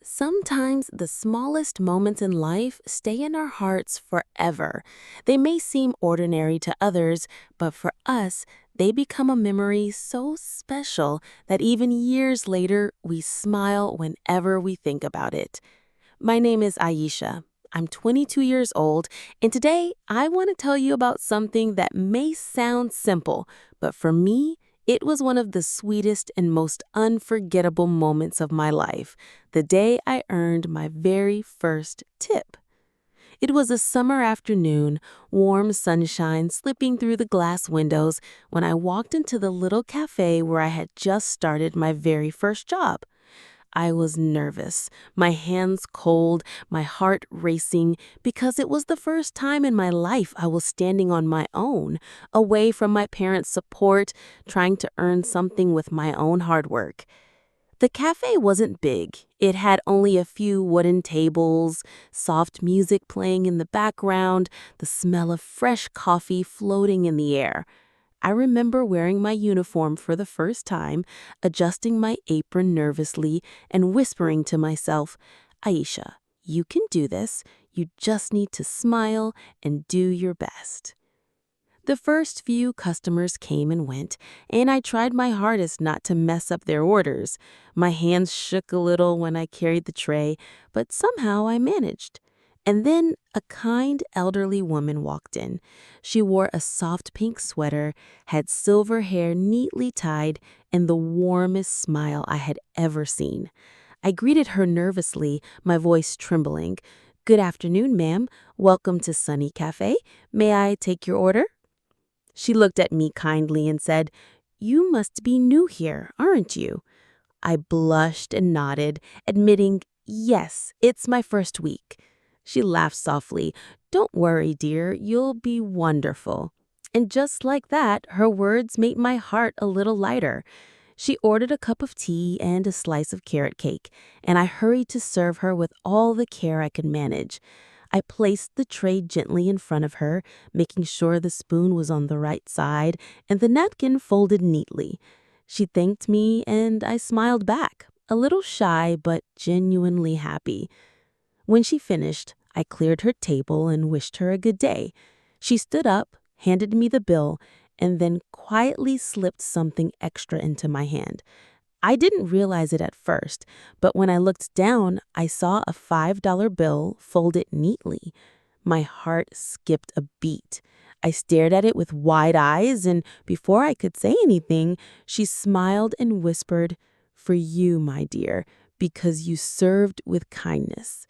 Sometimes the smallest moments in life stay in our hearts forever. They may seem ordinary to others, but for us, they become a memory so special that even years later, we smile whenever we think about it. My name is Aisha. I'm 22 years old, and today I want to tell you about something that may sound simple, but for me, it was one of the sweetest and most unforgettable moments of my life, the day I earned my very first tip. It was a summer afternoon, warm sunshine slipping through the glass windows when I walked into the little cafe where I had just started my very first job. I was nervous, my hands cold, my heart racing, because it was the first time in my life I was standing on my own, away from my parents' support, trying to earn something with my own hard work. The cafe wasn't big. It had only a few wooden tables, soft music playing in the background, the smell of fresh coffee floating in the air. I remember wearing my uniform for the first time, adjusting my apron nervously, and whispering to myself, Aisha, you can do this. You just need to smile and do your best. The first few customers came and went, and I tried my hardest not to mess up their orders. My hands shook a little when I carried the tray, but somehow I managed. And then a kind elderly woman walked in. She wore a soft pink sweater, had silver hair neatly tied, and the warmest smile I had ever seen. I greeted her nervously, my voice trembling. Good afternoon, ma'am. Welcome to Sunny Cafe. May I take your order? She looked at me kindly and said, You must be new here, aren't you? I blushed and nodded, admitting, Yes, it's my first week. She laughed softly. Don't worry, dear, you'll be wonderful. And just like that, her words made my heart a little lighter. She ordered a cup of tea and a slice of carrot cake, and I hurried to serve her with all the care I could manage. I placed the tray gently in front of her, making sure the spoon was on the right side and the napkin folded neatly. She thanked me and I smiled back, a little shy but genuinely happy. When she finished, I cleared her table and wished her a good day. She stood up, handed me the bill, and then quietly slipped something extra into my hand. I didn't realize it at first, but when I looked down, I saw a $5 bill folded neatly. My heart skipped a beat. I stared at it with wide eyes, and before I could say anything, she smiled and whispered, For you, my dear, because you served with kindness.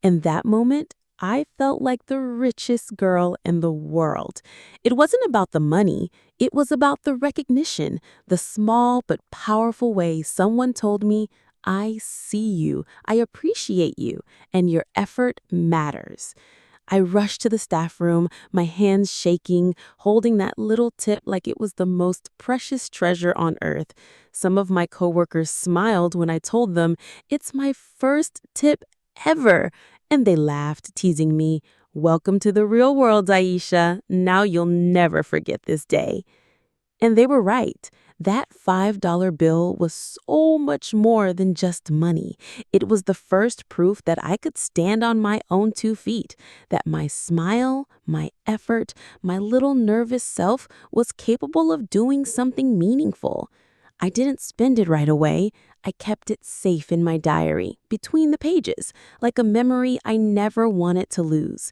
In that moment, I felt like the richest girl in the world. It wasn't about the money, it was about the recognition, the small but powerful way someone told me, I see you, I appreciate you, and your effort matters. I rushed to the staff room, my hands shaking, holding that little tip like it was the most precious treasure on earth. Some of my coworkers smiled when I told them, It's my first tip ever. And they laughed, teasing me, Welcome to the real world, Aisha. Now you'll never forget this day. And they were right. That $5 bill was so much more than just money. It was the first proof that I could stand on my own 2 feet, that my smile, my effort, my little nervous self was capable of doing something meaningful. I didn't spend it right away. I kept it safe in my diary, between the pages, like a memory I never wanted to lose.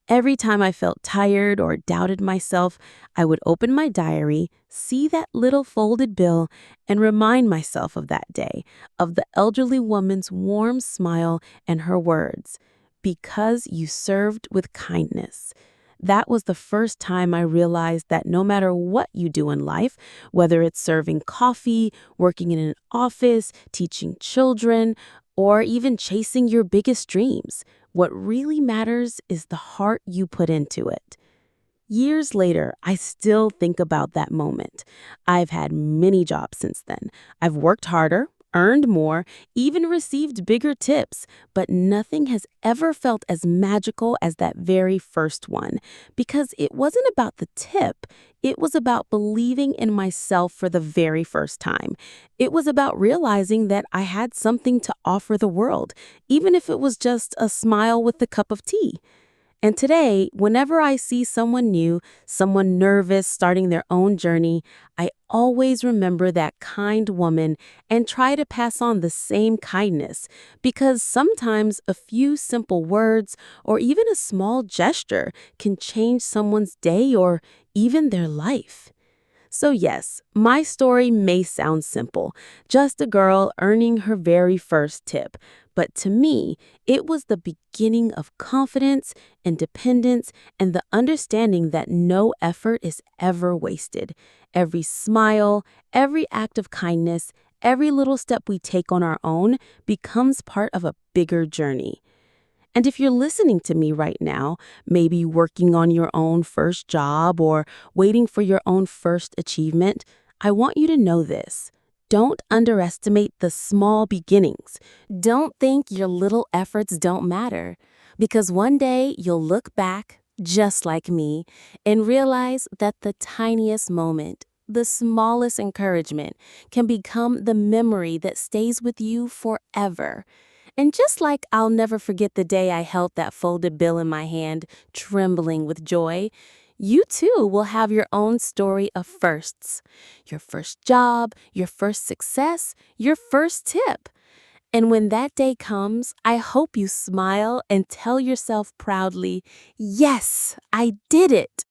Every time I felt tired or doubted myself, I would open my diary, see that little folded bill, and remind myself of that day, of the elderly woman's warm smile and her words, because you served with kindness. That was the first time I realized that no matter what you do in life, whether it's serving coffee, working in an office, teaching children, or even chasing your biggest dreams, what really matters is the heart you put into it. Years later, I still think about that moment. I've had many jobs since then. I've worked harder, earned more, even received bigger tips, but nothing has ever felt as magical as that very first one. Because it wasn't about the tip, it was about believing in myself for the very first time. It was about realizing that I had something to offer the world, even if it was just a smile with a cup of tea. And today, whenever I see someone new, someone nervous starting their own journey, I always remember that kind woman and try to pass on the same kindness because sometimes a few simple words or even a small gesture can change someone's day or even their life. So, yes, my story may sound simple, just a girl earning her very first tip. But to me, it was the beginning of confidence, independence, and the understanding that no effort is ever wasted. Every smile, every act of kindness, every little step we take on our own becomes part of a bigger journey. And if you're listening to me right now, maybe working on your own first job or waiting for your own first achievement, I want you to know this. Don't underestimate the small beginnings. Don't think your little efforts don't matter. Because one day you'll look back, just like me, and realize that the tiniest moment, the smallest encouragement, can become the memory that stays with you forever. And just like I'll never forget the day I held that folded bill in my hand, trembling with joy, you too will have your own story of firsts. Your first job, your first success, your first tip. And when that day comes, I hope you smile and tell yourself proudly, yes, I did it.